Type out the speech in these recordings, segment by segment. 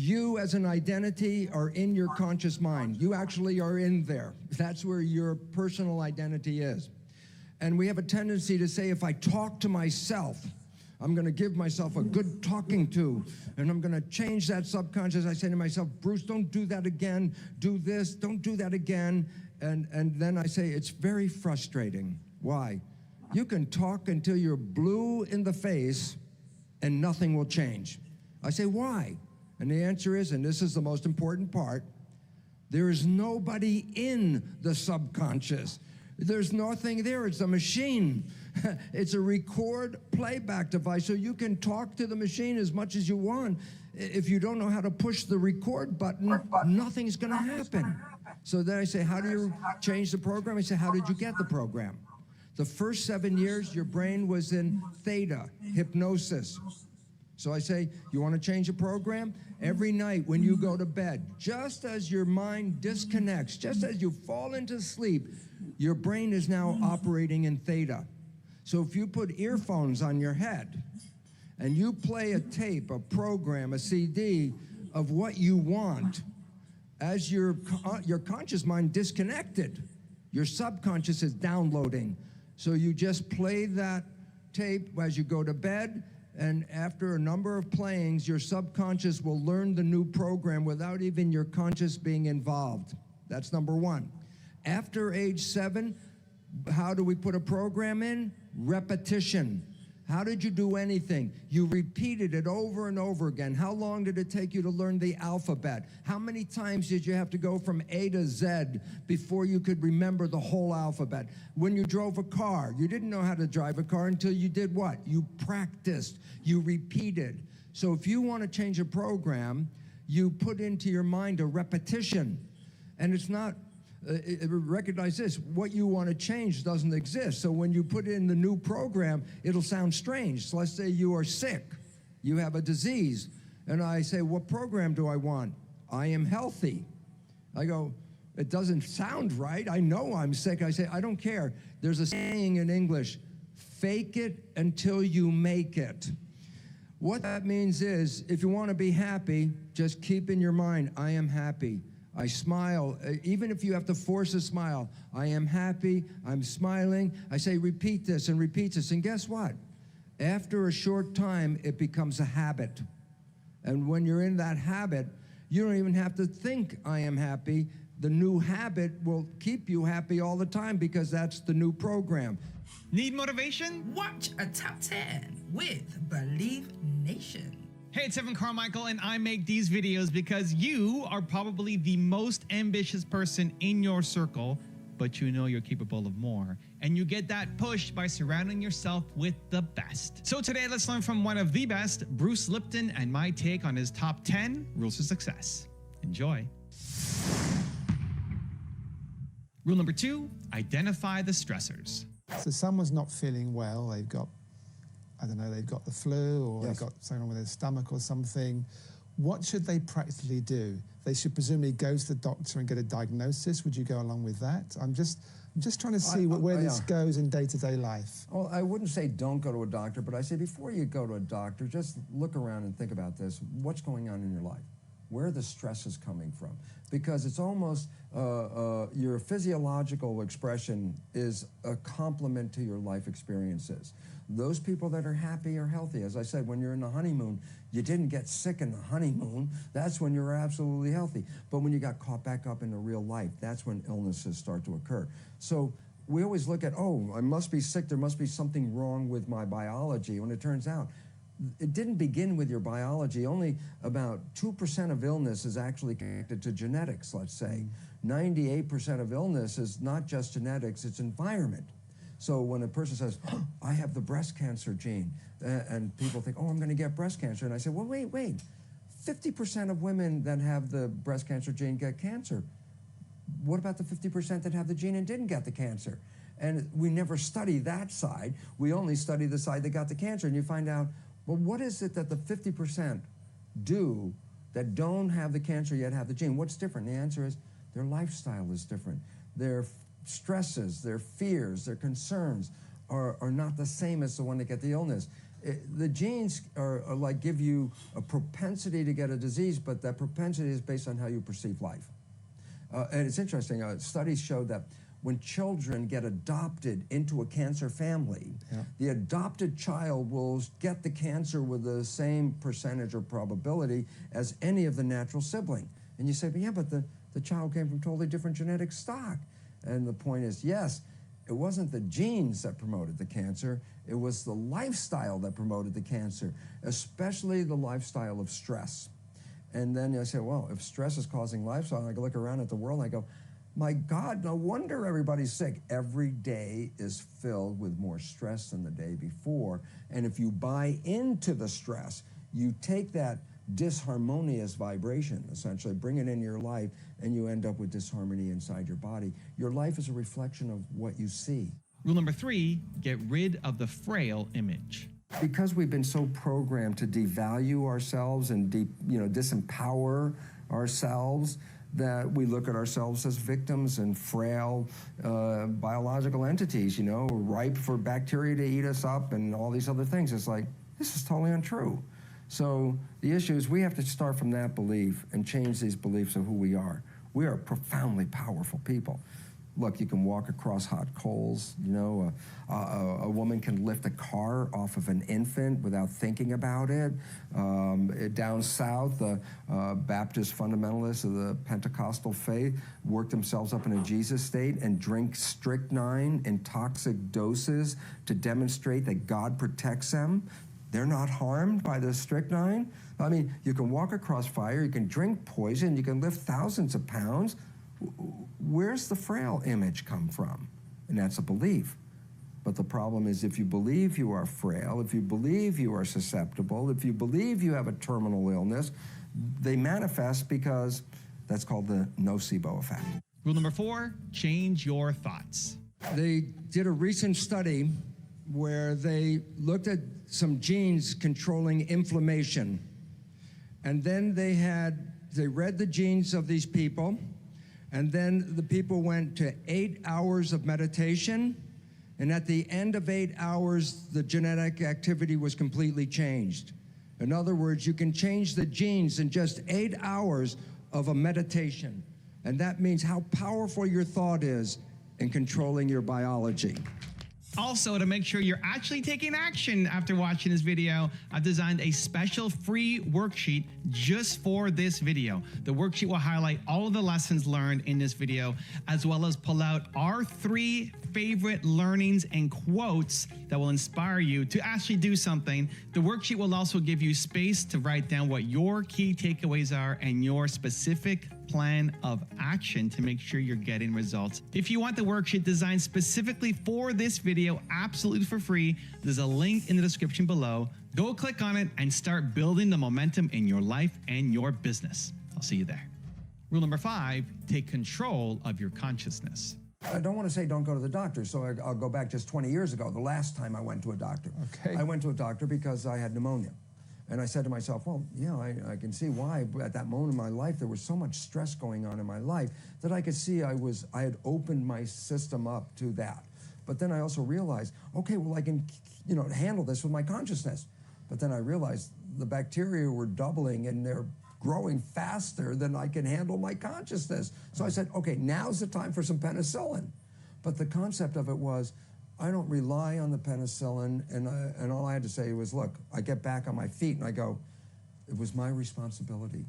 You as an identity are in your conscious mind. You actually are in there. That's where your personal identity is. And we have a tendency to say, if I talk to myself, I'm going to give myself a good talking to, and I'm going to change that subconscious. I say to myself, Bruce, don't do that again. Do this. Don't do that again. And then I say, it's very frustrating. Why? You can talk until you're blue in the face, and nothing will change. I say, why? And the answer is, and this is the most important part, there is nobody in the subconscious. There's nothing there. It's a machine. It's a record playback device, so you can talk to the machine as much as you want. If you don't know how to push the record button, nothing's going to happen. So then I say, how do you change the program? I say, how did you get the program? The first 7 years, your brain was in theta, hypnosis. So I say, you want to change the program? Every night when you go to bed, just as your mind disconnects, just as you fall into sleep, your brain is now operating in theta. So if you put earphones on your head and you play a tape, a program, a CD of what you want, as your conscious mind disconnected, your subconscious is downloading. So you just play that tape as you go to bed, and after a number of playings, your subconscious will learn the new program without even your conscious being involved. That's number one. After age 7, how do we put a program in? Repetition. How did you do anything? You repeated it over and over again. How long did it take you to learn the alphabet? How many times did you have to go from A to Z before you could remember the whole alphabet? When you drove a car, you didn't know how to drive a car until you did what? You practiced. You repeated. So if you want to change a program, you put into your mind a repetition. And it's not... recognize this, what you want to change doesn't exist. So when you put in the new program, it'll sound strange. So let's say you are sick, you have a disease, and I say, what program do I want? I am healthy. I go, it doesn't sound right. I know I'm sick. I say, I don't care. There's a saying in English, fake it until you make it. What that means is, if you want to be happy, just keep in your mind, I am happy. I smile, even if you have to force a smile. I am happy, I'm smiling. I say, repeat this and repeat this. And guess what? After a short time, it becomes a habit. And when you're in that habit, you don't even have to think, I am happy. The new habit will keep you happy all the time because that's the new program. Need motivation? Watch a top 10 with Believe Nation. Hey, it's Evan Carmichael, and I make these videos because you are probably the most ambitious person in your circle, but you know you're capable of more. And you get that push by surrounding yourself with the best. So today, let's learn from one of the best, Bruce Lipton, and my take on his top 10 rules for success. Enjoy. Rule number 2, identify the stressors. So someone's not feeling well, they've got, I don't know, they've got the flu or they've got something wrong with their stomach or something. What should they practically do? They should presumably go to the doctor and get a diagnosis. Would you go along with that? I'm just trying to see where this goes in day-to-day life. Well, I wouldn't say don't go to a doctor, but I say before you go to a doctor, just look around and think about this. What's going on in your life? Where are the stresses coming from? Because it's almost your physiological expression is a complement to your life experiences. Those people that are happy are healthy. As I said, when you're in the honeymoon, you didn't get sick in the honeymoon. That's when you're absolutely healthy. But when you got caught back up into real life, that's when illnesses start to occur. So we always look at, oh, I must be sick. There must be something wrong with my biology. When it turns out, it didn't begin with your biology. Only about 2% of illness is actually connected to genetics, let's say. 98% of illness is not just genetics, it's environment. So when a person says, oh, I have the breast cancer gene, and people think, oh, I'm going to get breast cancer. And I say, well, wait. 50% of women that have the breast cancer gene get cancer. What about the 50% that have the gene and didn't get the cancer? And we never study that side. We only study the side that got the cancer. And you find out, well, what is it that the 50% do that don't have the cancer yet have the gene? What's different? The answer is their lifestyle is different. Their stresses, their fears, their concerns are not the same as the one that get the illness. The genes are like give you a propensity to get a disease, but that propensity is based on how you perceive life. And it's interesting, studies show that when children get adopted into a cancer family, the adopted child will get the cancer with the same percentage or probability as any of the natural sibling. And you say, but yeah, but the child came from totally different genetic stock. And the point is, yes, it wasn't the genes that promoted the cancer, it was the lifestyle that promoted the cancer, especially the lifestyle of stress. And then I say, well, if stress is causing lifestyle, I look around at the world and I go, my God, no wonder everybody's sick. Every day is filled with more stress than the day before. And if you buy into the stress, you take that disharmonious vibration, essentially, bring it in your life, and you end up with disharmony inside your body. Your life is a reflection of what you see. Rule number 3, get rid of the frail image. Because we've been so programmed to devalue ourselves and disempower ourselves, that we look at ourselves as victims and frail biological entities, ripe for bacteria to eat us up and all these other things. It's like, this is totally untrue. So the issue is we have to start from that belief and change these beliefs of who we are. We are profoundly powerful people. Look, you can walk across hot coals, a woman can lift a car off of an infant without thinking about it. Down south, the Baptist fundamentalists of the Pentecostal faith work themselves up in a Jesus state and drink strychnine in toxic doses to demonstrate that God protects them. They're not harmed by the strychnine. I mean, you can walk across fire, you can drink poison, you can lift thousands of pounds. Where's the frail image come from? And that's a belief. But the problem is if you believe you are frail, if you believe you are susceptible, if you believe you have a terminal illness, they manifest because that's called the nocebo effect. Rule number 4, change your thoughts. They did a recent study where they looked at some genes controlling inflammation. And then they read the genes of these people, and then the people went to 8 hours of meditation, and at the end of 8 hours, the genetic activity was completely changed. In other words, you can change the genes in just 8 hours of a meditation, and that means how powerful your thought is in controlling your biology. Also, to make sure you're actually taking action after watching this video, I've designed a special free worksheet just for this video. The worksheet will highlight all of the lessons learned in this video, as well as pull out our 3 favorite learnings and quotes that will inspire you to actually do something. The worksheet will also give you space to write down what your key takeaways are and your specific plan of action to make sure you're getting results. If you want the worksheet designed specifically for this video, absolutely for free, there's a link in the description below. Go click on it and start building the momentum in your life and your business. I'll see you there. Rule number 5, take control of your consciousness. I don't want to say don't go to the doctor, so I'll go back just 20 years ago, the last time I went to a doctor. Okay. I went to a doctor because I had pneumonia. And I said to myself, well, yeah, I can see why. At that moment in my life, there was so much stress going on in my life that I could see I had opened my system up to that. But then I also realized, okay, well, I can, handle this with my consciousness. But then I realized the bacteria were doubling and they're growing faster than I can handle my consciousness. So I said, okay, now's the time for some penicillin. But the concept of it was, I don't rely on the penicillin, and all I had to say was, look, I get back on my feet and I go, it was my responsibility.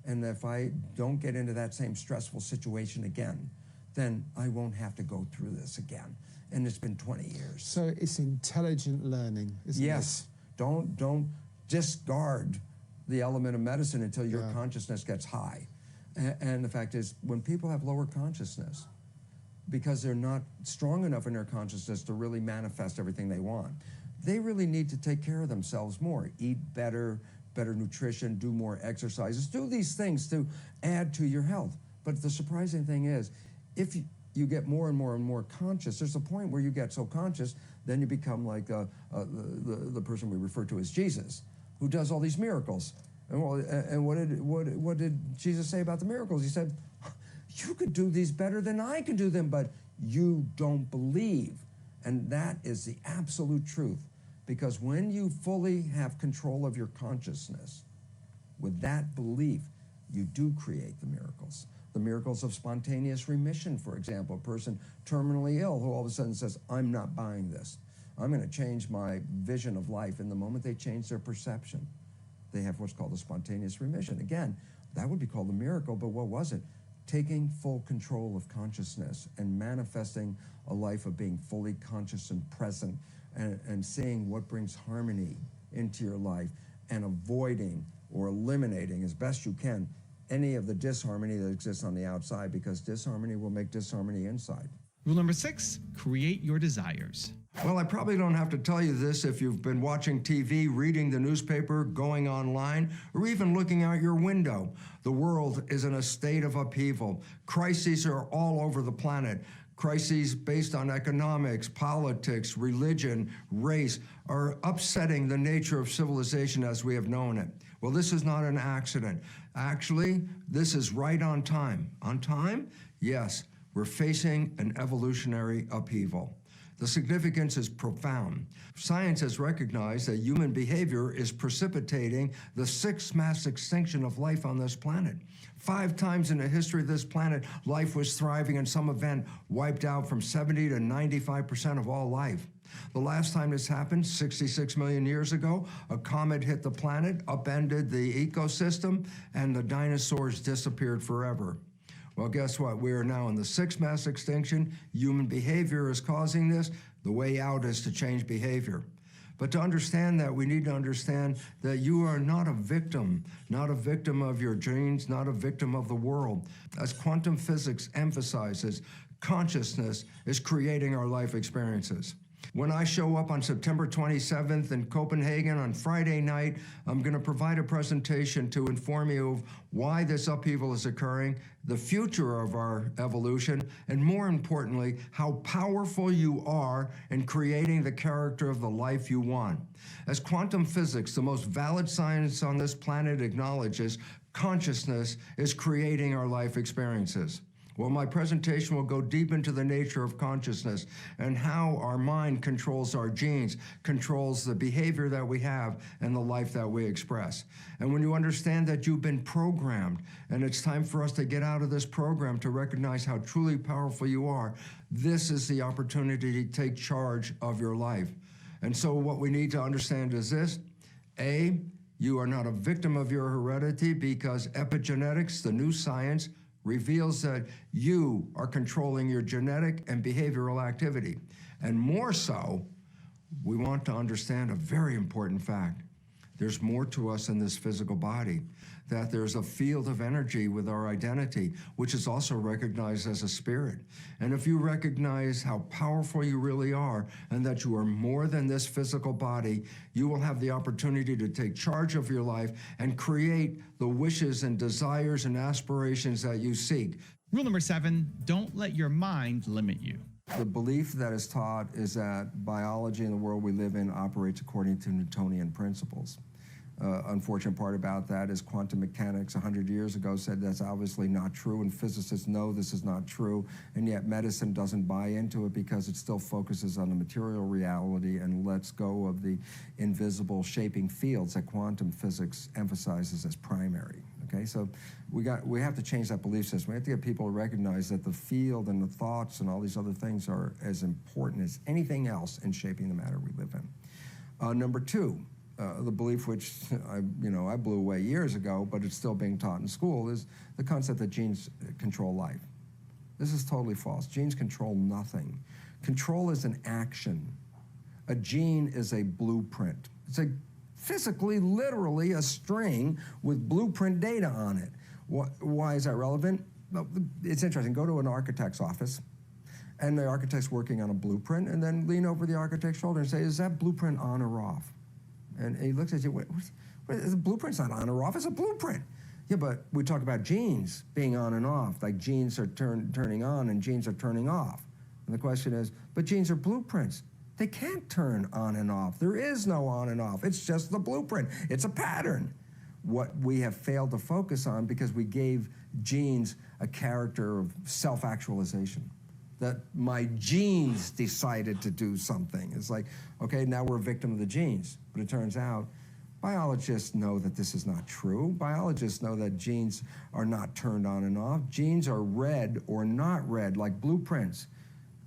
And if I don't get into that same stressful situation again, then I won't have to go through this again. And it's been 20 years. So it's intelligent learning, isn't it? Yes. Don't discard the element of medicine until your consciousness gets high. And the fact is, when people have lower consciousness, because they're not strong enough in their consciousness to really manifest everything they want, they really need to take care of themselves more, eat better, better nutrition, do more exercises, do these things to add to your health. But the surprising thing is, if you get more and more and more conscious, there's a point where you get so conscious, then you become like the person we refer to as Jesus, who does all these miracles. And what did Jesus say about the miracles? He said, you could do these better than I can do them, but you don't believe. And that is the absolute truth. Because when you fully have control of your consciousness, with that belief, you do create the miracles. The miracles of spontaneous remission, for example, a person terminally ill who all of a sudden says, I'm not buying this. I'm going to change my vision of life. And the moment they change their perception, they have what's called a spontaneous remission. Again, that would be called a miracle, but what was it? Taking full control of consciousness and manifesting a life of being fully conscious and present and seeing what brings harmony into your life and avoiding or eliminating as best you can any of the disharmony that exists on the outside, because disharmony will make disharmony inside. Rule number 6, create your desires. Well, I probably don't have to tell you this if you've been watching TV, reading the newspaper, going online, or even looking out your window. The world is in a state of upheaval. Crises are all over the planet. Crises based on economics, politics, religion, race are upsetting the nature of civilization as we have known it. Well, this is not an accident. Actually, this is right on time. On time? Yes, we're facing an evolutionary upheaval. The significance is profound. Science has recognized that human behavior is precipitating the 6th mass extinction of life on this planet. 5 times in the history of this planet, life was thriving and some event wiped out from 70 to 95% of all life. The last time this happened, 66 million years ago, a comet hit the planet, upended the ecosystem, and the dinosaurs disappeared forever. Well, guess what? We are now in the 6th mass extinction. Human behavior is causing this. The way out is to change behavior. But to understand that, we need to understand that you are not a victim of your genes, not a victim of the world. As quantum physics emphasizes, consciousness is creating our life experiences. When I show up on September 27th in Copenhagen on Friday night, I'm going to provide a presentation to inform you of why this upheaval is occurring, the future of our evolution, and more importantly, how powerful you are in creating the character of the life you want. As quantum physics, the most valid science on this planet, acknowledges, consciousness is creating our life experiences. Well, my presentation will go deep into the nature of consciousness and how our mind controls our genes, controls the behavior that we have and the life that we express. And when you understand that you've been programmed and it's time for us to get out of this program to recognize how truly powerful you are, this is the opportunity to take charge of your life. And so what we need to understand is this: A, you are not a victim of your heredity, because epigenetics, the new science, reveals that you are controlling your genetic and behavioral activity. And more so, we want to understand a very important fact. There's more to us in this physical body, that there's a field of energy with our identity, which is also recognized as a spirit. And if you recognize how powerful you really are and that you are more than this physical body, you will have the opportunity to take charge of your life and create the wishes and desires and aspirations that you seek. Rule number 7, don't let your mind limit you. The belief that is taught is that biology in the world we live in operates according to Newtonian principles. Unfortunate part about that is quantum mechanics 100 years ago said that's obviously not true, and physicists know this is not true, and yet medicine doesn't buy into it because it still focuses on the material reality and lets go of the invisible shaping fields that quantum physics emphasizes as primary. Okay, so we have to change that belief system. We have to get people to recognize that the field and the thoughts and all these other things are as important as anything else in shaping the matter we live in. Number 2, the belief which I blew away years ago, but it's still being taught in school, is the concept that genes control life. This is totally false. Genes control nothing. Control is an action. A gene is a blueprint. It's physically, literally a string with blueprint data on it. Why is that relevant? Well, it's interesting. Go to an architect's office, and the architect's working on a blueprint, and then lean over the architect's shoulder and say, is that blueprint on or off? And he looks at you, the blueprint's not on or off, it's a blueprint. Yeah, but we talk about genes being on and off, like genes are turning on and genes are turning off. And the question is, but genes are blueprints. They can't turn on and off. There is no on and off. It's just the blueprint. It's a pattern. What we have failed to focus on because we gave genes a character of self-actualization. that my genes decided to do something. It's like, okay, now we're a victim of the genes. But it turns out biologists know that this is not true. Biologists know that genes are not turned on and off. Genes are read or not read, like blueprints.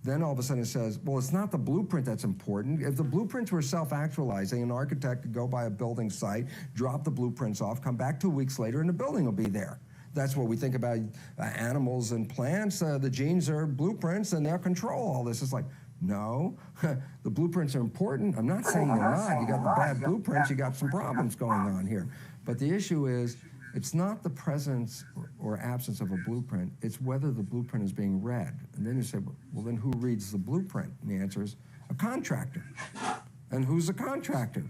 Then all of a sudden it says, well, it's not the blueprint that's important. If the blueprints were self-actualizing, an architect could go by a building site, drop the blueprints off, come back 2 weeks later, and the building will be there. That's what we think about animals and plants. The genes are blueprints, and they'll control all this. It's like, no, the blueprints are important. I'm not saying they're not. You got the bad blueprints, you got some problems going on here. But the issue is, it's not the presence or absence of a blueprint, it's whether the blueprint is being read. And then you say, well, then who reads the blueprint? And the answer is a contractor. And who's the contractor?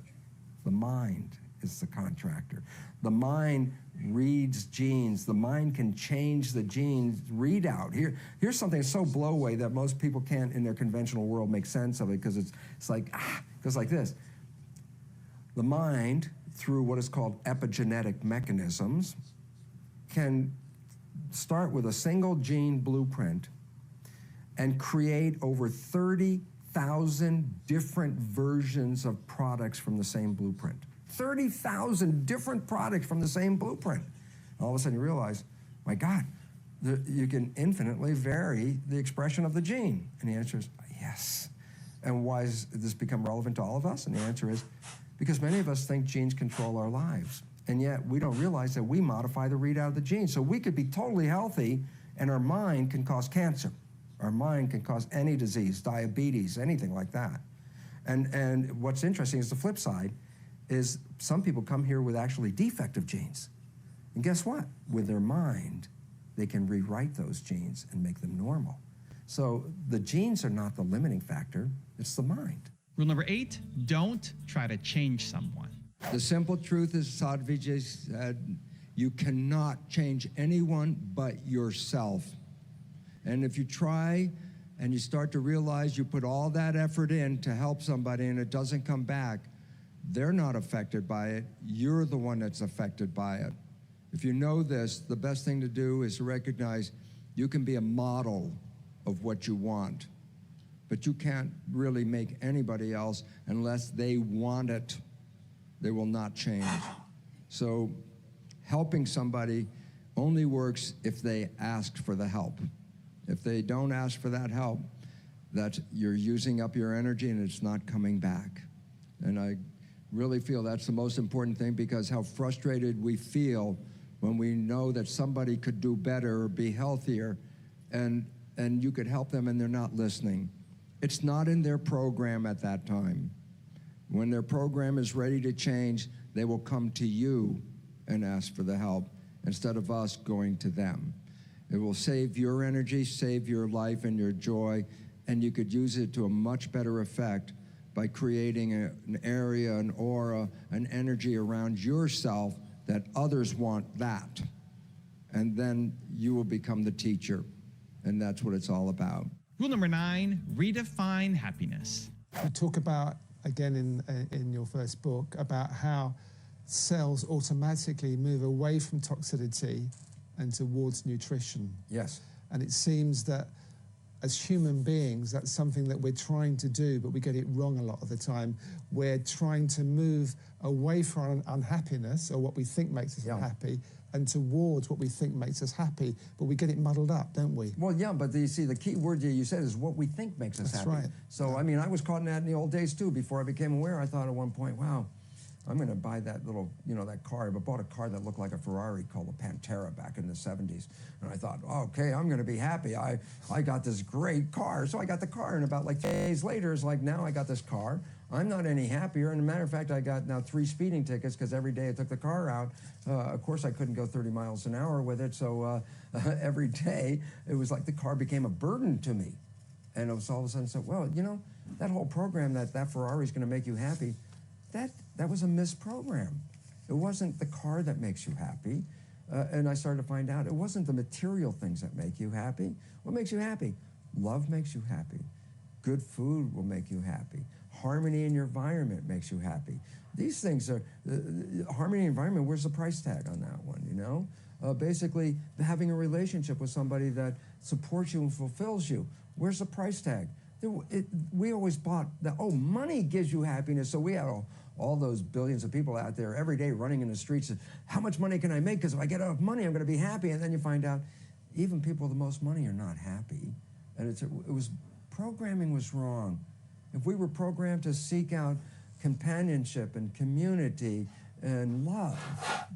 The mind is the contractor. The mind reads genes. The mind can change the genes readout. Here's something so blow away that most people can't, in their conventional world, make sense of it, because it goes like this. The mind, through what is called epigenetic mechanisms, can start with a single gene blueprint and create over 30,000 different versions of products from the same blueprint. 30,000 different products from the same blueprint. And all of a sudden you realize, my God, you can infinitely vary the expression of the gene. And the answer is yes. And why has this become relevant to all of us? And the answer is because many of us think genes control our lives. And yet we don't realize that we modify the readout of the gene. So we could be totally healthy and our mind can cause cancer. Our mind can cause any disease, diabetes, anything like that. And what's interesting is the flip side is some people come here with actually defective genes. And guess what? With their mind, they can rewrite those genes and make them normal. So the genes are not the limiting factor, it's the mind. Rule number 8, don't try to change someone. The simple truth is, Sadhvijay said, you cannot change anyone but yourself. And if you try and you start to realize you put all that effort in to help somebody and it doesn't come back, they're not affected by it. You're the one that's affected by it. If you know this, the best thing to do is to recognize you can be a model of what you want, but you can't really make anybody else unless they want it. They will not change. So helping somebody only works if they ask for the help. If they don't ask for that help, that you're using up your energy and it's not coming back. And I really feel that's the most important thing, because how frustrated we feel when we know that somebody could do better or be healthier and you could help them and they're not listening. It's not in their program at that time. When their program is ready to change, they will come to you and ask for the help instead of us going to them. It will save your energy, save your life and your joy, and you could use it to a much better effect by creating an area, an aura, an energy around yourself that others want that. And then you will become the teacher. And that's what it's all about. Rule number 9, redefine happiness. You talk about, again in your first book, about how cells automatically move away from toxicity and towards nutrition. Yes. And it seems that as human beings, that's something that we're trying to do, but we get it wrong a lot of the time. We're trying to move away from unhappiness, or what we think makes us unhappy, and towards what we think makes us happy, but we get it muddled up, don't we? Well, yeah, but you see, the key word you said is what we think makes us happy. That's right. So, I mean, I was caught in that in the old days, too. Before I became aware, I thought at one point, wow, I'm going to buy that little, that car. I bought a car that looked like a Ferrari called a Pantera back in the 70s. And I thought, okay, I'm going to be happy. I got this great car. So I got the car, and about like 2 days later, it's like, now I got this car. I'm not any happier. And as a matter of fact, I got now 3 speeding tickets because every day I took the car out. Of course, I couldn't go 30 miles an hour with it. So every day, it was like the car became a burden to me. And it was all of a sudden, so, well, that whole program that Ferrari is going to make you happy, that was a misprogram. It wasn't the car that makes you happy. And I started to find out it wasn't the material things that make you happy. What makes you happy? Love makes you happy. Good food will make you happy. Harmony in your environment makes you happy. These things are, harmony in environment, where's the price tag on that one, Basically, having a relationship with somebody that supports you and fulfills you. Where's the price tag? We always bought that, oh, money gives you happiness. So we had all those billions of people out there every day running in the streets. And how much money can I make? Because if I get enough money, I'm going to be happy. And then you find out even people with the most money are not happy. And programming was wrong. If we were programmed to seek out companionship and community and love,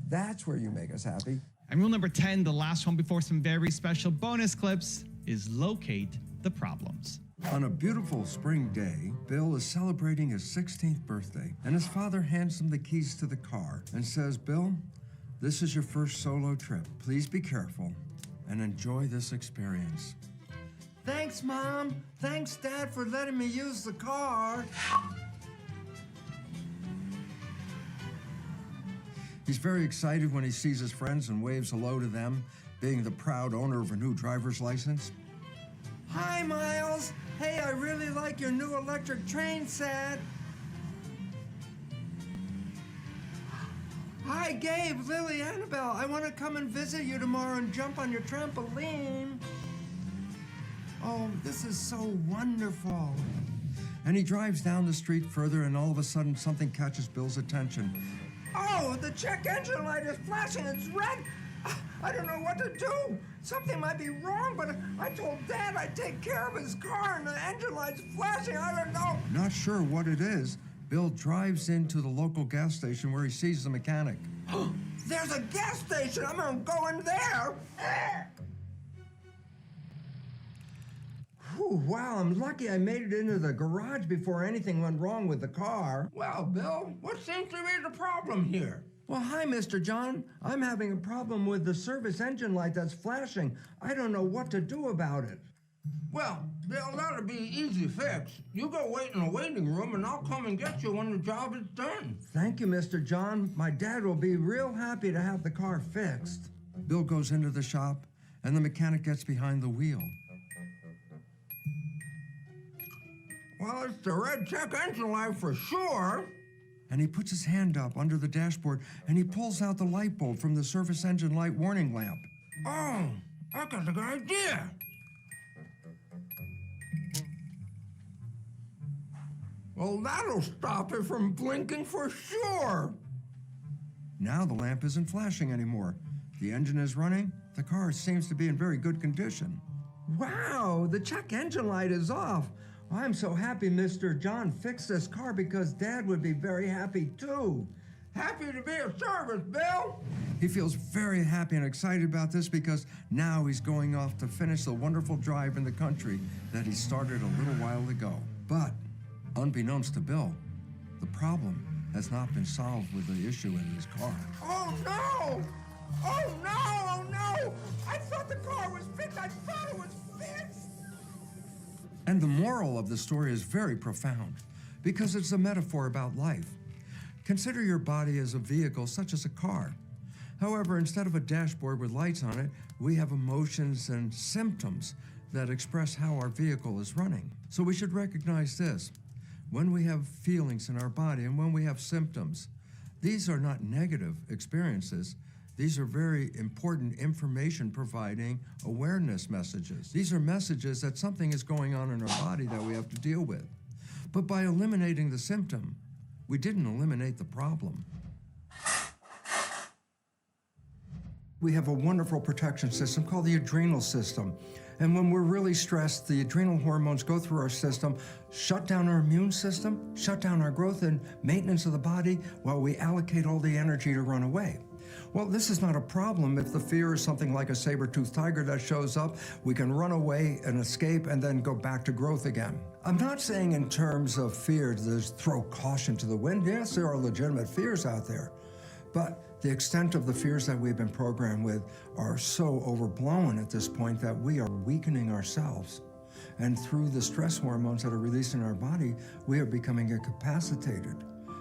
that's where you make us happy. And rule number 10, the last one before some very special bonus clips, is locate the problems. On a beautiful spring day, Bill is celebrating his 16th birthday, and his father hands him the keys to the car and says, Bill, this is your first solo trip. Please be careful and enjoy this experience. Thanks, Mom. Thanks, Dad, for letting me use the car. He's very excited when he sees his friends and waves hello to them, being the proud owner of a new driver's license. Hi, Miles. Hey, I really like your new electric train set. Hi, Gabe, Lily, Annabelle. I want to come and visit you tomorrow and jump on your trampoline. Oh, this is so wonderful. And he drives down the street further, and all of a sudden, something catches Bill's attention. Oh, the check engine light is flashing. It's red. I don't know what to do. Something might be wrong, but I told Dad I'd take care of his car, and the engine light's flashing. I don't know. Not sure what it is, Bill drives into the local gas station where he sees the mechanic. There's a gas station. I'm gonna go in there. Whew, wow, I'm lucky I made it into the garage before anything went wrong with the car. Well, Bill, what seems to be the problem here? Well, hi, Mr. John. I'm having a problem with the service engine light that's flashing. I don't know what to do about it. Well, Bill, that'll be easy fix. You go wait in the waiting room, and I'll come and get you when the job is done. Thank you, Mr. John. My dad will be real happy to have the car fixed. Bill goes into the shop, and the mechanic gets behind the wheel. Well, it's the red check engine light for sure. And he puts his hand up under the dashboard, and he pulls out the light bulb from the service engine light warning lamp. Oh, I got a good idea. Well, that'll stop it from blinking for sure. Now the lamp isn't flashing anymore. The engine is running. The car seems to be in very good condition. Wow, the check engine light is off. I'm so happy Mr. John fixed this car because Dad would be very happy too. Happy to be of service, Bill. He feels very happy and excited about this because now he's going off to finish the wonderful drive in the country that he started a little while ago. But unbeknownst to Bill, the problem has not been solved with the issue in his car. Oh no! Oh no! Oh no! I thought the car was fixed. I thought it was fixed. And the moral of the story is very profound because it's a metaphor about life. Consider your body as a vehicle such as a car. However, instead of a dashboard with lights on it, we have emotions and symptoms that express how our vehicle is running. So we should recognize this. When we have feelings in our body and when we have symptoms, these are not negative experiences. These are very important information providing awareness messages. These are messages that something is going on in our body that we have to deal with. But by eliminating the symptom, we didn't eliminate the problem. We have a wonderful protection system called the adrenal system. And when we're really stressed, the adrenal hormones go through our system, shut down our immune system, shut down our growth and maintenance of the body while we allocate all the energy to run away. Well, this is not a problem if the fear is something like a saber-toothed tiger that shows up. We can run away and escape and then go back to growth again. I'm not saying in terms of fear to just throw caution to the wind. Yes, there are legitimate fears out there. But the extent of the fears that we've been programmed with are so overblown at this point that we are weakening ourselves. And through the stress hormones that are released in our body, we are becoming incapacitated.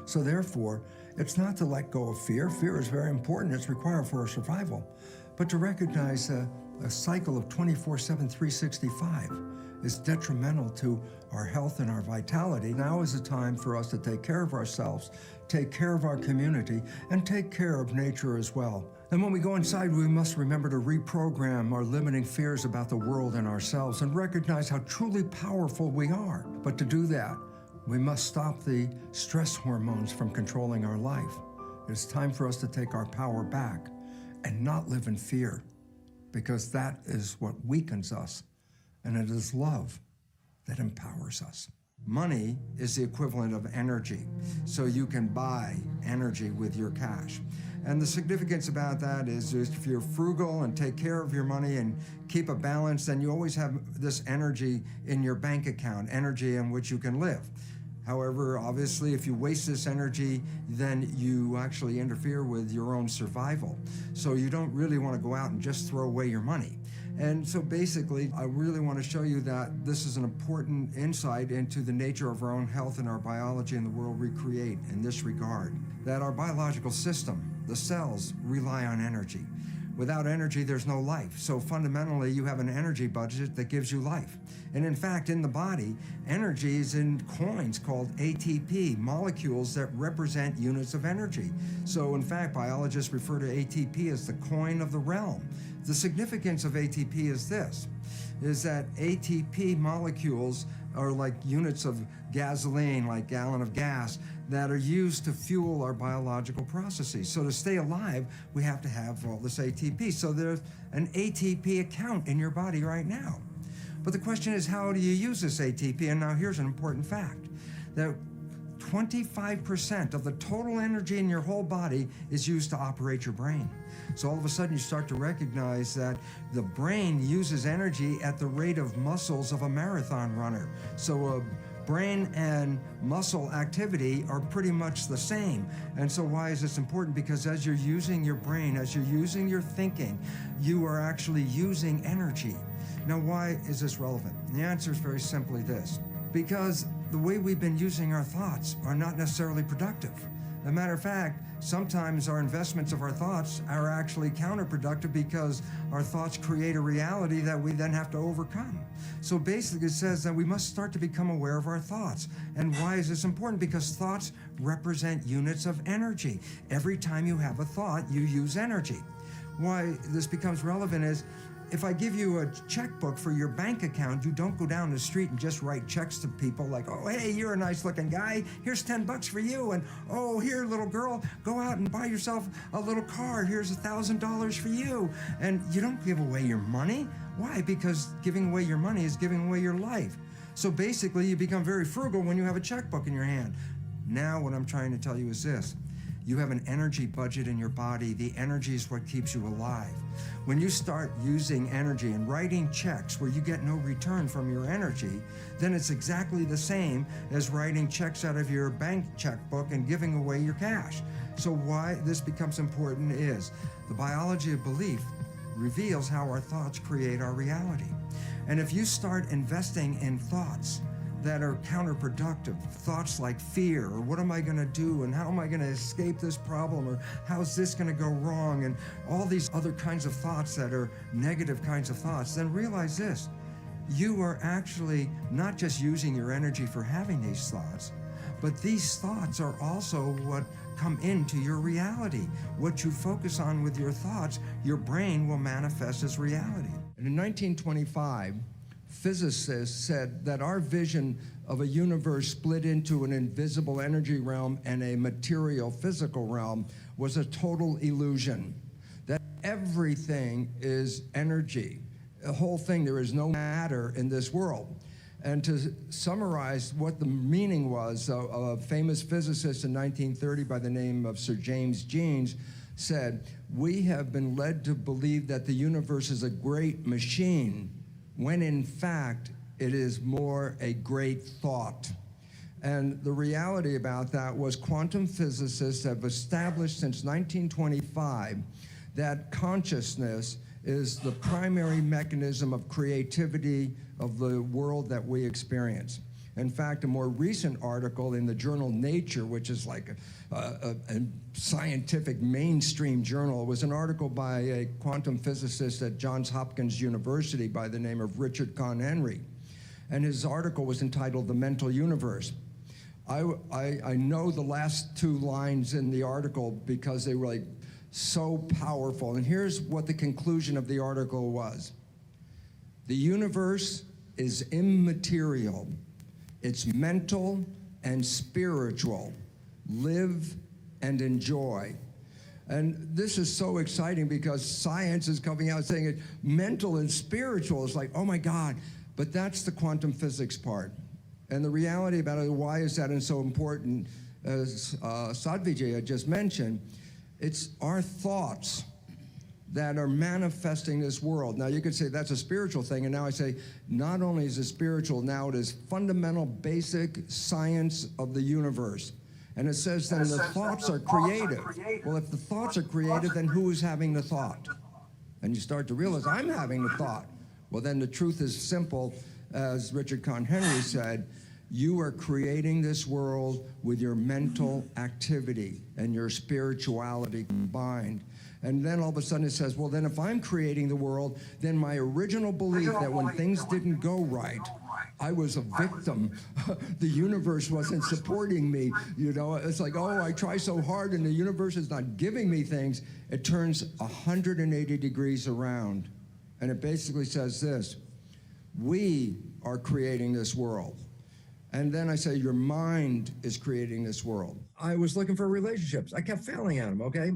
So therefore, it's not to let go of fear. Fear is very important. It's required for our survival. But to recognize a cycle of 24/7, 365. is detrimental to our health and our vitality. Now is the time for us to take care of ourselves, take care of our community, and take care of nature as well. And when we go inside, we must remember to reprogram our limiting fears about the world and ourselves and recognize how truly powerful we are. But to do that, we must stop the stress hormones from controlling our life. It's time for us to take our power back and not live in fear, because that is what weakens us, and it is love that empowers us. Money is the equivalent of energy, so you can buy energy with your cash. And the significance about that is if you're frugal and take care of your money and keep a balance, then you always have this energy in your bank account, energy in which you can live. However, obviously, if you waste this energy, then you actually interfere with your own survival. So you don't really want to go out and just throw away your money. And so basically, I really want to show you that this is an important insight into the nature of our own health and our biology and the world we create in this regard. That our biological system, the cells, rely on energy. Without energy, there's no life. So fundamentally, you have an energy budget that gives you life. And in fact, in the body, energy is in coins called ATP, molecules that represent units of energy. So in fact, biologists refer to ATP as the coin of the realm. The significance of ATP is this, is that ATP molecules are like units of gasoline, like gallon of gas, that are used to fuel our biological processes. So to stay alive, we have to have all this ATP. So there's an ATP account in your body right now. But the question is, how do you use this ATP? And now here's an important fact, that 25% of the total energy in your whole body is used to operate your brain. So all of a sudden you start to recognize that the brain uses energy at the rate of muscles of a marathon runner. So brain and muscle activity are pretty much the same. And so why is this important? Because as you're using your brain, as you're using your thinking, you are actually using energy. Now, why is this relevant? The answer is very simply this. Because the way we've been using our thoughts are not necessarily productive. As a matter of fact, sometimes our investments of our thoughts are actually counterproductive because our thoughts create a reality that we then have to overcome. So basically it says that we must start to become aware of our thoughts. And why is this important? Because thoughts represent units of energy. Every time you have a thought, you use energy. Why this becomes relevant is, if I give you a checkbook for your bank account, you don't go down the street and just write checks to people like, oh, hey, you're a nice looking guy. Here's $10 for you. And, oh, here, little girl, go out and buy yourself a little car. Here's $1,000 for you. And you don't give away your money. Why? Because giving away your money is giving away your life. So basically, you become very frugal when you have a checkbook in your hand. Now, what I'm trying to tell you is this. You have an energy budget in your body. The energy is what keeps you alive. When you start using energy and writing checks where you get no return from your energy, then it's exactly the same as writing checks out of your bank checkbook and giving away your cash. So why this becomes important is the biology of belief reveals how our thoughts create our reality. And if you start investing in thoughts that are counterproductive, thoughts like fear, or what am I gonna do, and how am I gonna escape this problem, or how's this gonna go wrong, and all these other kinds of thoughts that are negative kinds of thoughts, then realize this, you are actually not just using your energy for having these thoughts, but these thoughts are also what come into your reality. What you focus on with your thoughts, your brain will manifest as reality. And in 1925, physicists said that our vision of a universe split into an invisible energy realm and a material physical realm was a total illusion. That everything is energy. The whole thing, there is no matter in this world. And to summarize what the meaning was, a famous physicist in 1930 by the name of Sir James Jeans said, "We have been led to believe that the universe is a great machine, when in fact it is more a great thought." And the reality about that was quantum physicists have established since 1925 that consciousness is the primary mechanism of creativity of the world that we experience. In fact, a more recent article in the journal Nature, which is like a scientific mainstream journal, was an article by a quantum physicist at Johns Hopkins University by the name of Richard Conn Henry. and his article was entitled The Mental Universe. I know the last two lines in the article because they were like so powerful. And here's what the conclusion of the article was. The universe is immaterial. It's mental and spiritual. Live and enjoy. And this is so exciting because science is coming out saying it mental and spiritual. It's like, oh my God. But that's the quantum physics part. And the reality about it, why is that so important, as Sadhvijay had just mentioned, it's our thoughts that are manifesting this world. Now you could say that's a spiritual thing, and now I say not only is it spiritual, now it is fundamental basic science of the universe. And it says then the thoughts are creative. Well, if the thoughts are creative, then who is having the thought? And you start to realize, I'm having the thought. Well, then the truth is simple, as Richard Kahn Henry said, you are creating this world with your mental activity and your spirituality combined. And then all of a sudden it says, well, then if I'm creating the world, then my original belief that when things didn't go right, I was a victim. The universe wasn't supporting me. You know, it's like, oh, I try so hard and the universe is not giving me things. It turns 180 degrees around. And it basically says this, we are creating this world. And then I say, your mind is creating this world. I was looking for relationships. I kept failing at them, okay?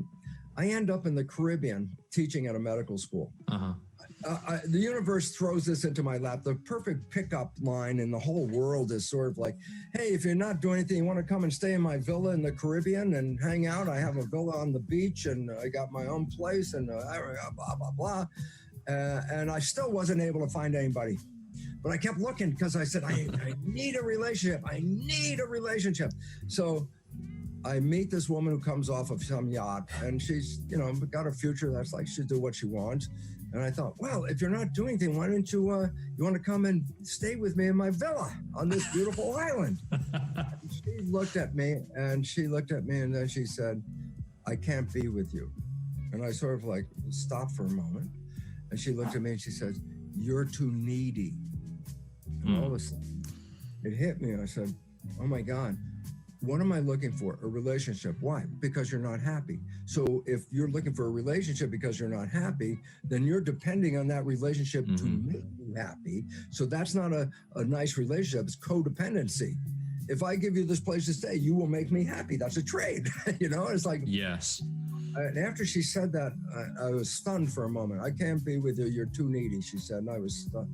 I end up in the Caribbean teaching at a medical school. The universe throws this into my lap. The perfect pickup line in the whole world is sort of like, hey, if you're not doing anything, you want to come and stay in my villa in the Caribbean and hang out? I have a villa on the beach and I got my own place and blah, blah, blah. And I still wasn't able to find anybody. But I kept looking because I said, I need a relationship. I need a relationship. So I meet this woman who comes off of some yacht and she's, you know, got a future that's like she'll do what she wants. And I thought, well, if you're not doing anything, why don't you want to come and stay with me in my villa on this beautiful island? She looked at me and then she said, I can't be with you. And I sort of like stopped for a moment. And she looked at me and she said, you're too needy. And all of a sudden, it hit me. And I said, oh my God, what am I looking for? A relationship. Why? Because you're not happy. So if you're looking for a relationship because you're not happy, then you're depending on that relationship to make you happy. So that's not a nice relationship. It's codependency. If I give you this place to stay, you will make me happy. That's a trade. You know, it's like, yes. And after she said that, I was stunned for a moment. I can't be with you. You're too needy, she said. And I was stunned.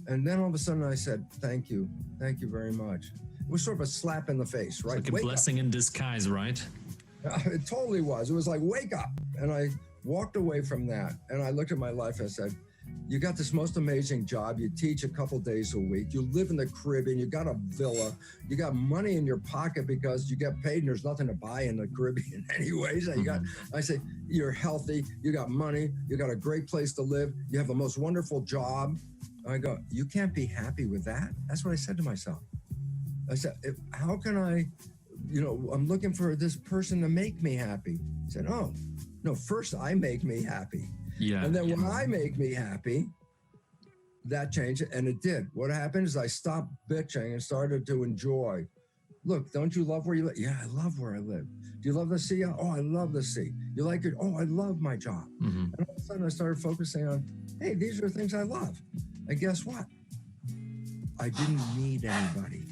And then all of a sudden I said, thank you. Thank you very much. It was sort of a slap in the face, right? It's like a blessing in disguise, right? It totally was. It was like, wake up. And I walked away from that. And I looked at my life and said, you got this most amazing job. You teach a couple days a week. You live in the Caribbean. You got a villa. You got money in your pocket because you get paid and there's nothing to buy in the Caribbean anyways. I say, you're healthy. You got money. You got a great place to live. You have the most wonderful job. I go, you can't be happy with that? That's what I said to myself. I said, how can I, I'm looking for this person to make me happy. I said, oh, no, first I make me happy. Yeah. And then when I make me happy, that changed, and it did. What happened is I stopped bitching and started to enjoy. Look, don't you love where you live? Yeah, I love where I live. Do you love the sea? Oh, I love the sea. You like it? Oh, I love my job. And all of a sudden I started focusing on, hey, these are things I love. And guess what? I didn't need anybody.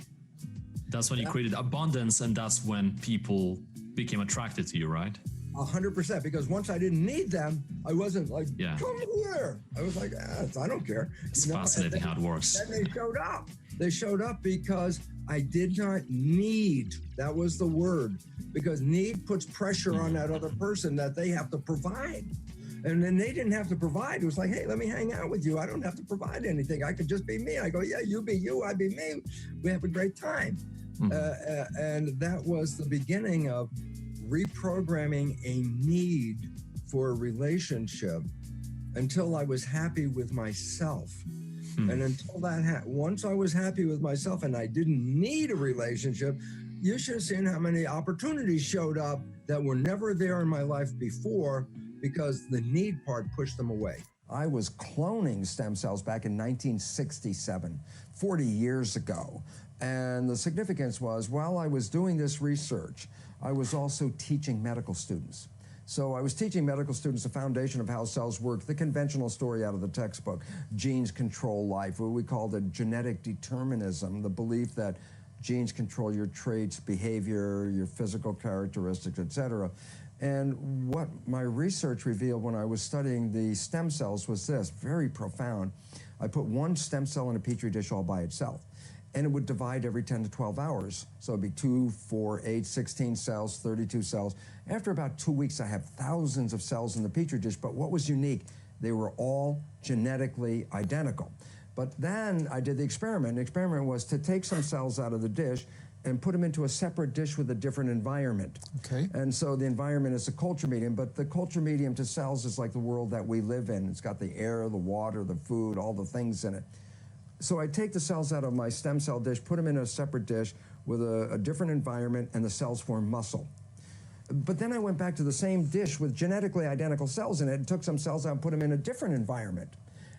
That's when you created abundance, and that's when people became attracted to you, right? 100%, because once I didn't need them, I wasn't like, yeah, come here. I was like, I don't care. It's fascinating how it works. Then they showed up. They showed up because I did not need. That was the word. Because need puts pressure on that other person that they have to provide. And then they didn't have to provide. It was like, hey, let me hang out with you. I don't have to provide anything. I could just be me. I go, yeah, you be you, I be me. We have a great time. And that was the beginning of reprogramming a need for a relationship until I was happy with myself. And until that, once I was happy with myself and I didn't need a relationship, you should have seen how many opportunities showed up that were never there in my life before, because the need part pushed them away. I was cloning stem cells back in 1967, 40 years ago. And the significance was, while I was doing this research, I was also teaching medical students. So I was teaching medical students the foundation of how cells work, the conventional story out of the textbook, genes control life, what we called it genetic determinism, the belief that genes control your traits, behavior, your physical characteristics, etc. And what my research revealed when I was studying the stem cells was this, very profound. I put one stem cell in a petri dish all by itself, and it would divide every 10 to 12 hours. So it'd be 2, 4, 8, 16 cells, 32 cells. After about 2 weeks, I have thousands of cells in the petri dish, but what was unique? They were all genetically identical. But then I did the experiment. The experiment was to take some cells out of the dish and put them into a separate dish with a different environment. Okay. And so the environment is a culture medium, but the culture medium to cells is like the world that we live in. It's got the air, the water, the food, all the things in it. So I take the cells out of my stem cell dish, put them in a separate dish with a different environment, and the cells form muscle. But then I went back to the same dish with genetically identical cells in it and took some cells out and put them in a different environment,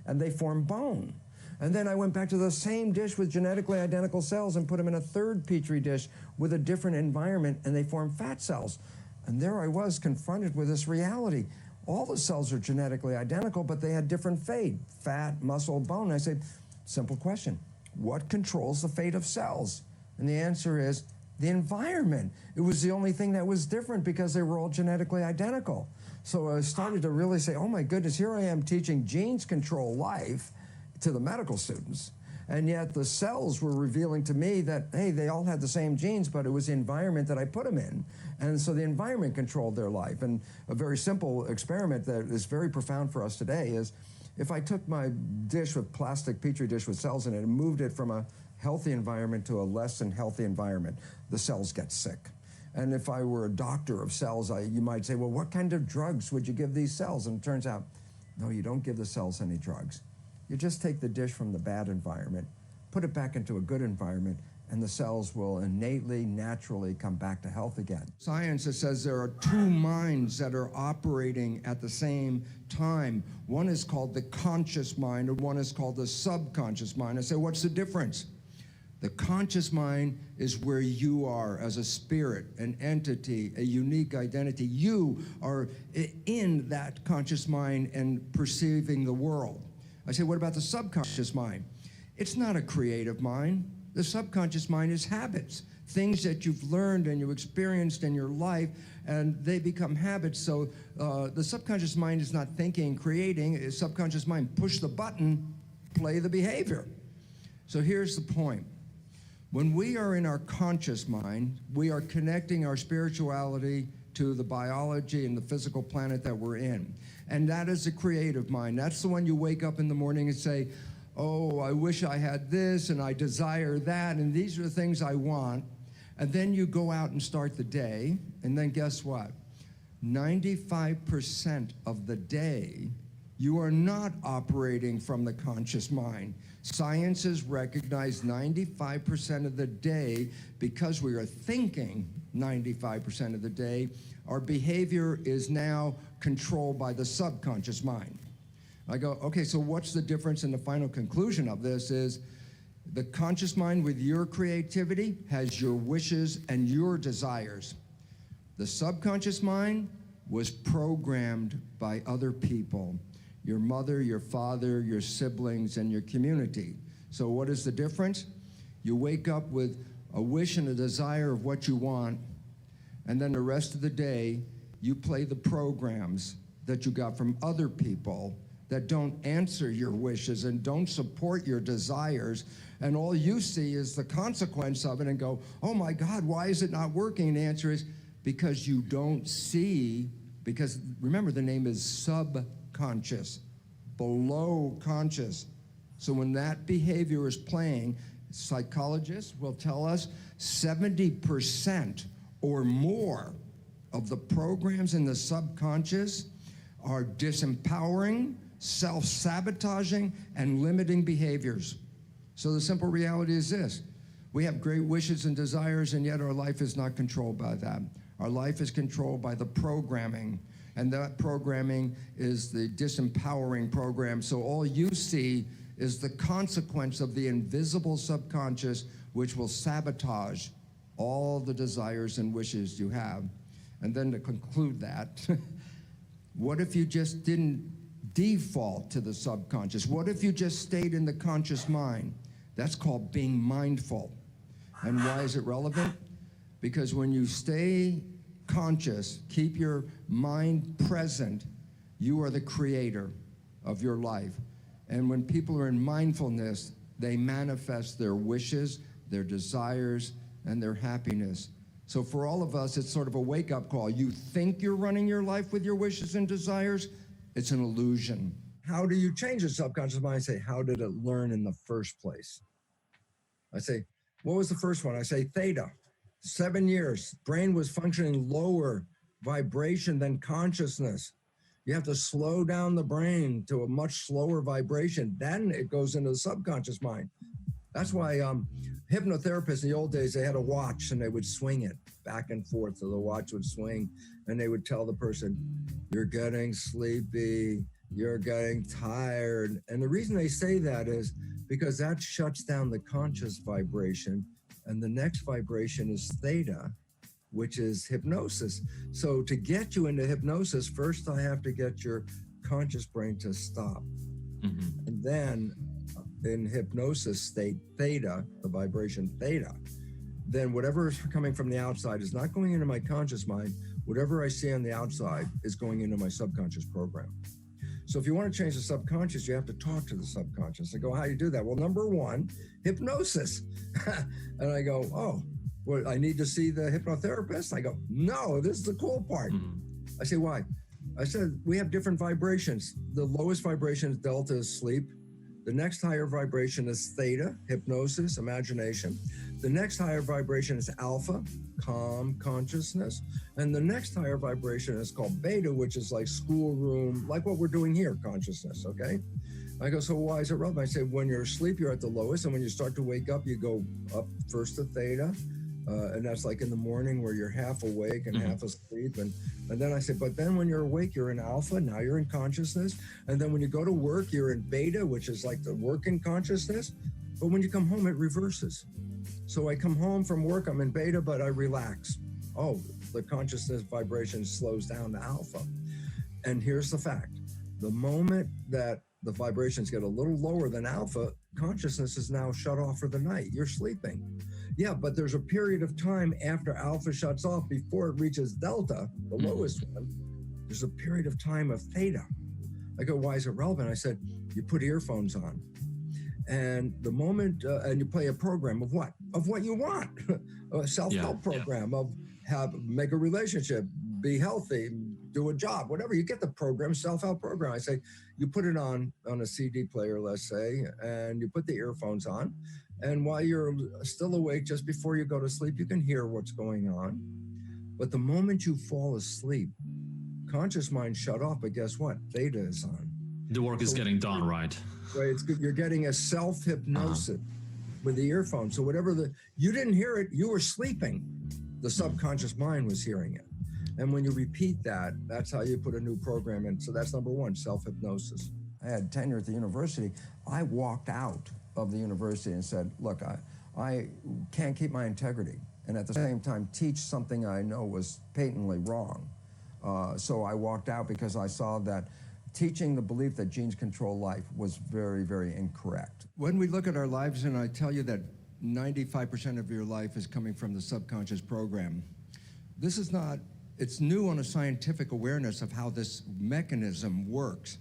and they form bone. And then I went back to the same dish with genetically identical cells and put them in a third petri dish with a different environment, and they form fat cells. And there I was confronted with this reality. All the cells are genetically identical, but they had different fate, fat, muscle, bone. And I said, simple question, what controls the fate of cells? And the answer is the environment. It was the only thing that was different because they were all genetically identical. So I started to really say, oh my goodness, here I am teaching genes control life to the medical students, and yet the cells were revealing to me that, hey, they all had the same genes, but it was the environment that I put them in, and so the environment controlled their life. And a very simple experiment that is very profound for us today is, if I took my dish with plastic petri dish with cells in it and moved it from a healthy environment to a less than healthy environment, the cells get sick. And if I were a doctor of cells, you might say, well, what kind of drugs would you give these cells? And it turns out, no, you don't give the cells any drugs. You just take the dish from the bad environment, put it back into a good environment, and the cells will innately, naturally come back to health again. Science says there are two minds that are operating at the same time. One is called the conscious mind, and one is called the subconscious mind. I say, what's the difference? The conscious mind is where you are as a spirit, an entity, a unique identity. You are in that conscious mind and perceiving the world. I say, what about the subconscious mind? It's not a creative mind. The subconscious mind is habits, things that you've learned and you've experienced in your life, and they become habits. So the subconscious mind is not thinking, creating. It's subconscious mind, push the button, play the behavior. So here's the point. When we are in our conscious mind, we are connecting our spirituality to the biology and the physical planet that we're in. And that is the creative mind. That's the one you wake up in the morning and say, oh, I wish I had this, and I desire that, and these are the things I want. And then you go out and start the day, and then guess what? 95% of the day, you are not operating from the conscious mind. Science has recognized 95% of the day, because we are thinking 95% of the day, our behavior is now controlled by the subconscious mind. I go, okay, so what's the difference? And the final conclusion of this is the conscious mind with your creativity has your wishes and your desires. The subconscious mind was programmed by other people, your mother, your father, your siblings, and your community. So what is the difference? You wake up with a wish and a desire of what you want, and then the rest of the day, you play the programs that you got from other people that don't answer your wishes and don't support your desires, and all you see is the consequence of it and go, oh my God, why is it not working? And the answer is because you don't see, because remember the name is subconscious, below conscious. So when that behavior is playing, psychologists will tell us 70% or more of the programs in the subconscious are disempowering, self-sabotaging, and limiting behaviors. So the simple reality is this. We have great wishes and desires, and yet our life is not controlled by that. Our life is controlled by the programming. And that programming is the disempowering program. So all you see is the consequence of the invisible subconscious, which will sabotage all the desires and wishes you have. And then to conclude that, what if you just didn't default to the subconscious? What if you just stayed in the conscious mind? That's called being mindful. And why is it relevant? Because when you stay conscious, keep your mind present, you are the creator of your life. And when people are in mindfulness, they manifest their wishes, their desires, and their happiness. So for all of us, it's sort of a wake-up call. You think you're running your life with your wishes and desires, it's an illusion. How do you change the subconscious mind? I say, how did it learn in the first place? I say, what was the first one? I say, theta. 7 years, brain was functioning lower vibration than consciousness. You have to slow down the brain to a much slower vibration. Then it goes into the subconscious mind. That's why hypnotherapists in the old days, they had a watch and they would swing it back and forth. So the watch would swing and they would tell the person, you're getting sleepy, you're getting tired. And the reason they say that is because that shuts down the conscious vibration. And the next vibration is theta, which is hypnosis. So to get you into hypnosis, first I have to get your conscious brain to stop. Mm-hmm. And then in hypnosis state theta, the vibration theta, then whatever is coming from the outside is not going into my conscious mind. Whatever I see on the outside is going into my subconscious program. So if you want to change the subconscious, you have to talk to the subconscious. I go, how do you do that? Well, number one, hypnosis. And I go, oh, well, I need to see the hypnotherapist? I go, no, this is the cool part. I say, why? I said, we have different vibrations. The lowest vibration is delta, is sleep. The next higher vibration is theta, hypnosis, imagination. The next higher vibration is alpha, calm consciousness. And the next higher vibration is called beta, which is like schoolroom, like what we're doing here, consciousness, okay? I go, so why is it relevant? I say, when you're asleep, you're at the lowest. And when you start to wake up, you go up first to theta. And that's like in the morning where you're half awake and half asleep. And then I say, but then when you're awake, you're in alpha. Now you're in consciousness. And then when you go to work, you're in beta, which is like the working consciousness. But when you come home, it reverses. So I come home from work, I'm in beta, but I relax. Oh, the consciousness vibration slows down to alpha. And here's the fact. The moment that the vibrations get a little lower than alpha, consciousness is now shut off for the night. You're sleeping. Yeah, but there's a period of time after alpha shuts off before it reaches delta, the lowest one. There's a period of time of theta. I go, why is it relevant? I said, you put earphones on. And the moment, and you play a program of what? Of what you want. A self-help program of make a relationship, be healthy, do a job, whatever. You get the program, self-help program. I say, you put it on a CD player, let's say, and you put the earphones on. And while you're still awake, just before you go to sleep, you can hear what's going on. But the moment you fall asleep, conscious mind shut off, but guess what? Theta is on. The work is getting done, right? Right, it's good. You're getting a self-hypnosis with the earphone. So whatever you didn't hear it, you were sleeping. The subconscious mind was hearing it. And when you repeat that, that's how you put a new program in. So that's number one, self-hypnosis. I had tenure at the university. I walked out of the university and said, look, I can't keep my integrity. And at the same time, teach something I know was patently wrong. So I walked out because I saw that teaching the belief that genes control life was very, very incorrect. When we look at our lives, and I tell you that 95% of your life is coming from the subconscious program, this is not, it's new on a scientific awareness of how this mechanism works.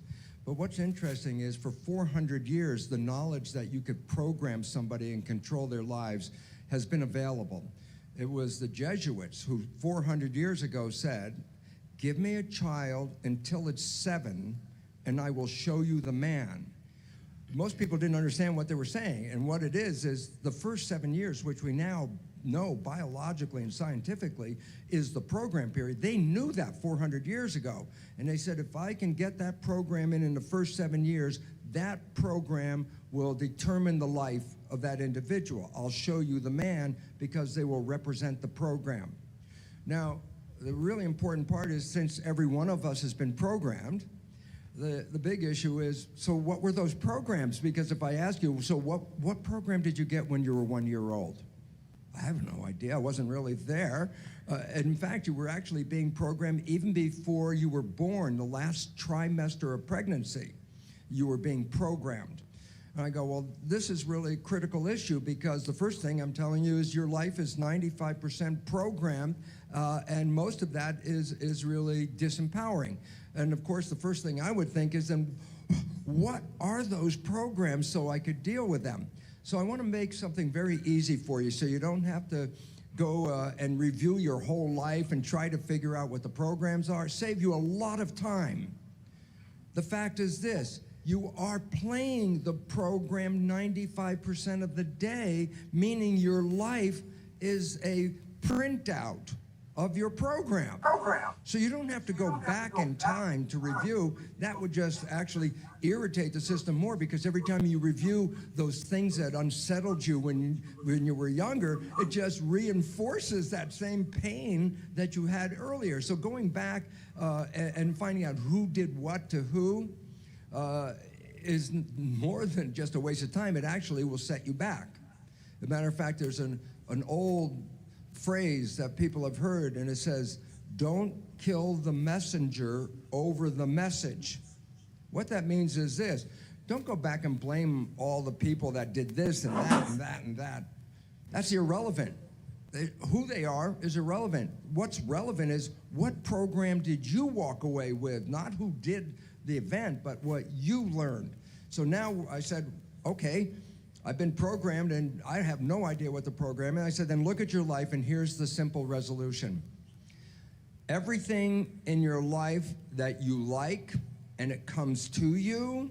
But what's interesting is for 400 years, the knowledge that you could program somebody and control their lives has been available. It was the Jesuits who 400 years ago said, give me a child until it's 7, and I will show you the man. Most people didn't understand what they were saying, and what it is the first 7 years, which we now know biologically and scientifically is the program period. They knew that 400 years ago, and they said, if I can get that program in the first 7 years, that program will determine the life of that individual. I'll show you the man because they will represent the program. Now, the really important part is, since every one of us has been programmed, the big issue is, so what were those programs? Because if I ask you, so what program did you get when you were 1 year old? I have no idea. I wasn't really there. In fact, you were actually being programmed even before you were born, the last trimester of pregnancy. You were being programmed. And I go, well, this is really a critical issue, because the first thing I'm telling you is your life is 95% programmed, and most of that is really disempowering. And of course, the first thing I would think is, then what are those programs so I could deal with them? So I want to make something very easy for you, so you don't have to go and review your whole life and try to figure out what the programs are. Save you a lot of time. The fact is this: you are playing the program 95% of the day, meaning your life is a printout of your program. So you don't have to go back in time to review. That would just actually irritate the system more, because every time you review those things that unsettled you when you were younger, it just reinforces that same pain that you had earlier. So going back and finding out who did what to who is more than just a waste of time. It actually will set you back. As a matter of fact, there's an old phrase that people have heard, and it says, don't kill the messenger over the message. What that means is this: don't go back and blame all the people that did this and that and that and that. That's irrelevant. Who they are is irrelevant. What's relevant is, what program did you walk away with? Not who did the event, but what you learned. So now I said, okay, I've been programmed and I have no idea what the program is. I said, then look at your life, and here's the simple resolution. Everything in your life that you like and it comes to you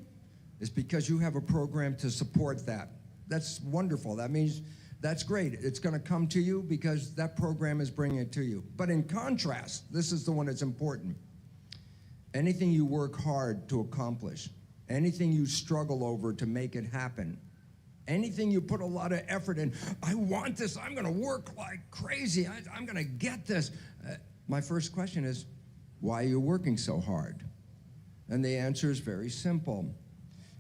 is because you have a program to support that. That's wonderful. That means that's great. It's going to come to you because that program is bringing it to you. But in contrast, this is the one that's important. Anything you work hard to accomplish, anything you struggle over to make it happen, anything you put a lot of effort in, I want this, I'm going to work like crazy, I'm going to get this. My first question is, why are you working so hard? And the answer is very simple.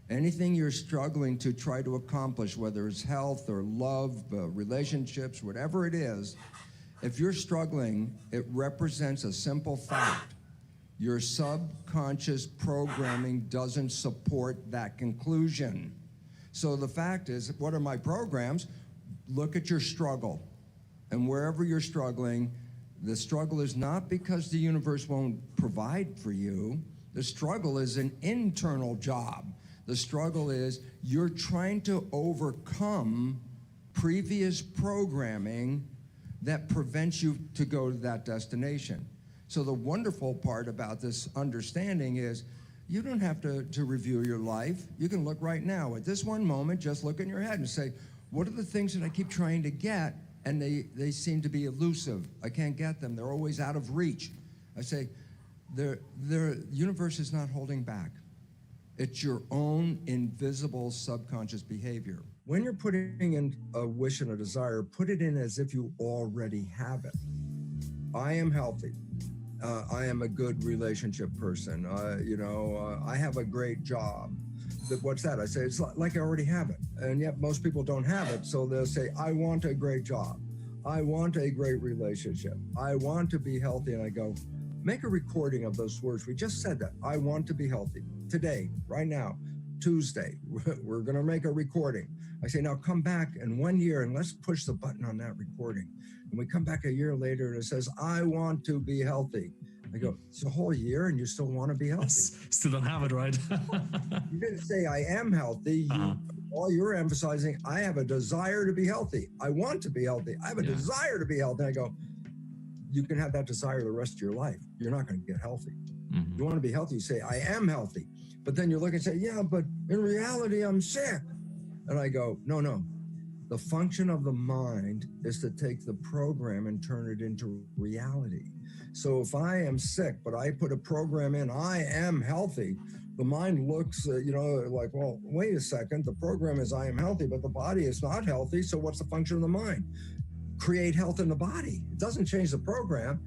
Anything you're struggling to try to accomplish, whether it's health or love, relationships, whatever it is, if you're struggling, it represents a simple fact. Your subconscious programming doesn't support that conclusion. So the fact is, what are my programs? Look at your struggle. And wherever you're struggling, the struggle is not because the universe won't provide for you. The struggle is an internal job. The struggle is you're trying to overcome previous programming that prevents you to go to that destination. So the wonderful part about this understanding is, you don't have to review your life. You can look right now. At this one moment, just look in your head and say, what are the things that I keep trying to get, and they seem to be elusive? I can't get them. They're always out of reach. I say, the universe is not holding back. It's your own invisible subconscious behavior. When you're putting in a wish and a desire, put it in as if you already have it. I am healthy. I am a good relationship person. I have a great job. What's that? I say, it's like I already have it. And yet most people don't have it. So they'll say, I want a great job. I want a great relationship. I want to be healthy. And I go, make a recording of those words. We just said that. I want to be healthy. Today, right now, Tuesday, we're going to make a recording. I say, now come back in 1 year and let's push the button on that recording. And we come back a year later and it says, I want to be healthy. I go, it's a whole year and you still want to be healthy. Still don't have it, right? You didn't say I am healthy. All you're emphasizing, I have a desire to be healthy. I want to be healthy. I have a desire to be healthy. I go, you can have that desire the rest of your life. You're not going to get healthy. Mm-hmm. You want to be healthy, you say, I am healthy. But then you look and say, yeah, but in reality, I'm sick. And I go, no. The function of the mind is to take the program and turn it into reality. So if I am sick, but I put a program in, I am healthy, the mind looks, like, well, wait a second, the program is I am healthy, but the body is not healthy. So what's the function of the mind? Create health in the body. It doesn't change the program.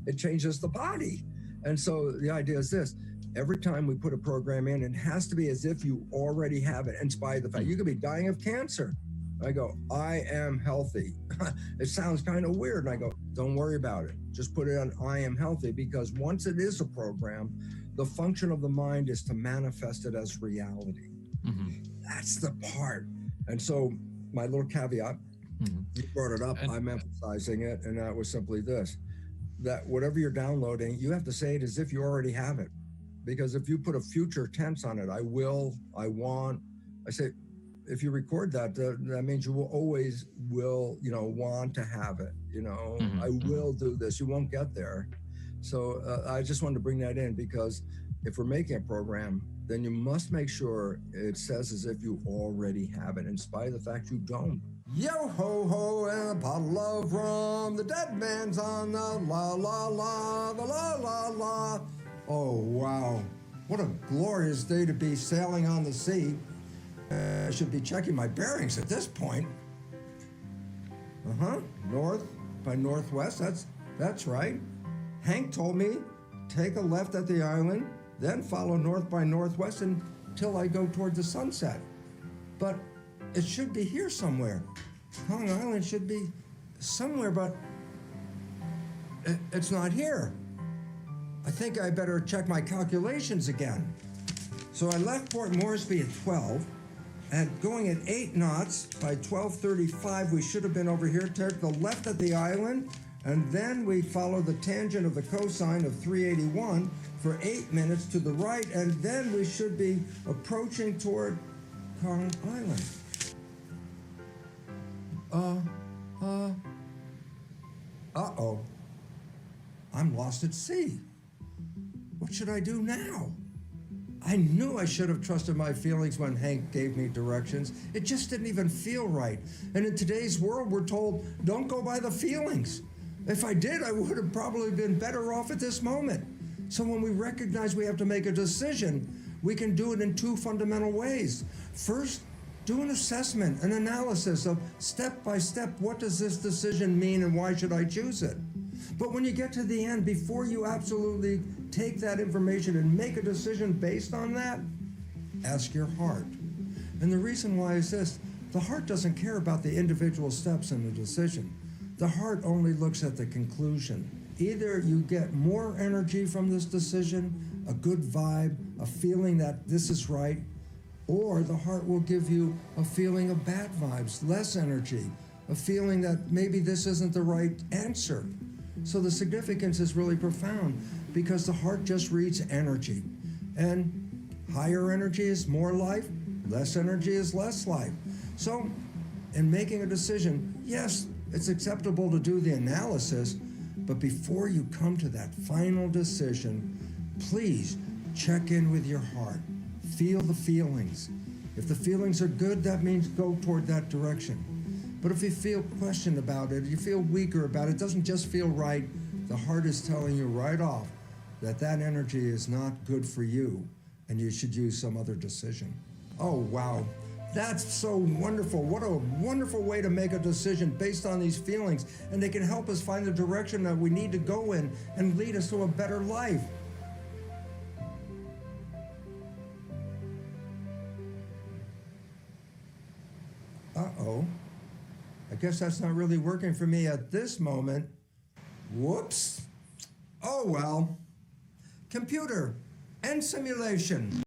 it changes the body. And so the idea is this: every time we put a program in, it has to be as if you already have it, in spite of the fact you could be dying of cancer. I go, I am healthy. It sounds kind of weird. And I go, don't worry about it. Just put it on I am healthy, because once it is a program, the function of the mind is to manifest it as reality. That's the part. And so my little caveat, you brought it up, I'm emphasizing it, and that was simply this: that whatever you're downloading, you have to say it as if you already have it. Because if you put a future tense on it, I will, I want, I say, if you record that, that means you will always want to have it. I will do this. You won't get there. So I just wanted to bring that in, because if we're making a program, then you must make sure it says as if you already have it, in spite of the fact you don't. Yo ho ho, and a bottle of rum. The dead man's on the la la la, the la la la. Oh wow, what a glorious day to be sailing on the sea. I should be checking my bearings at this point. North by northwest, that's right. Hank told me, take a left at the island, then follow north by northwest until I go toward the sunset. But it should be here somewhere. Kong Island should be somewhere, but it's not here. I think I better check my calculations again. So I left Port Moresby at 12, and going at 8 knots by 12:35, we should have been over here. Take the left at the island, and then we follow the tangent of the cosine of 381 for 8 minutes to the right, and then we should be approaching toward Kong Island. Uh-oh. I'm lost at sea. What should I do now? I knew I should have trusted my feelings when Hank gave me directions. It just didn't even feel right. And in today's world, we're told, don't go by the feelings. If I did, I would have probably been better off at this moment. So when we recognize we have to make a decision, we can do it in 2 fundamental ways. First, do an assessment, an analysis of step by step, what does this decision mean and why should I choose it? But when you get to the end, before you absolutely take that information and make a decision based on that, ask your heart. And the reason why is this: the heart doesn't care about the individual steps in the decision. The heart only looks at the conclusion. Either you get more energy from this decision, a good vibe, a feeling that this is right, or the heart will give you a feeling of bad vibes, less energy, a feeling that maybe this isn't the right answer. So the significance is really profound, because the heart just reads energy. And higher energy is more life, less energy is less life. So in making a decision, yes, it's acceptable to do the analysis, but before you come to that final decision, please check in with your heart. Feel the feelings. If the feelings are good, that means go toward that direction. But if you feel questioned about it, you feel weaker about it, doesn't just feel right, the heart is telling you right off that that energy is not good for you and you should use some other decision. Oh, wow. That's so wonderful. What a wonderful way to make a decision based on these feelings. And they can help us find the direction that we need to go in and lead us to a better life. Uh-oh. I guess that's not really working for me at this moment. Whoops. Oh, well. Computer, end simulation.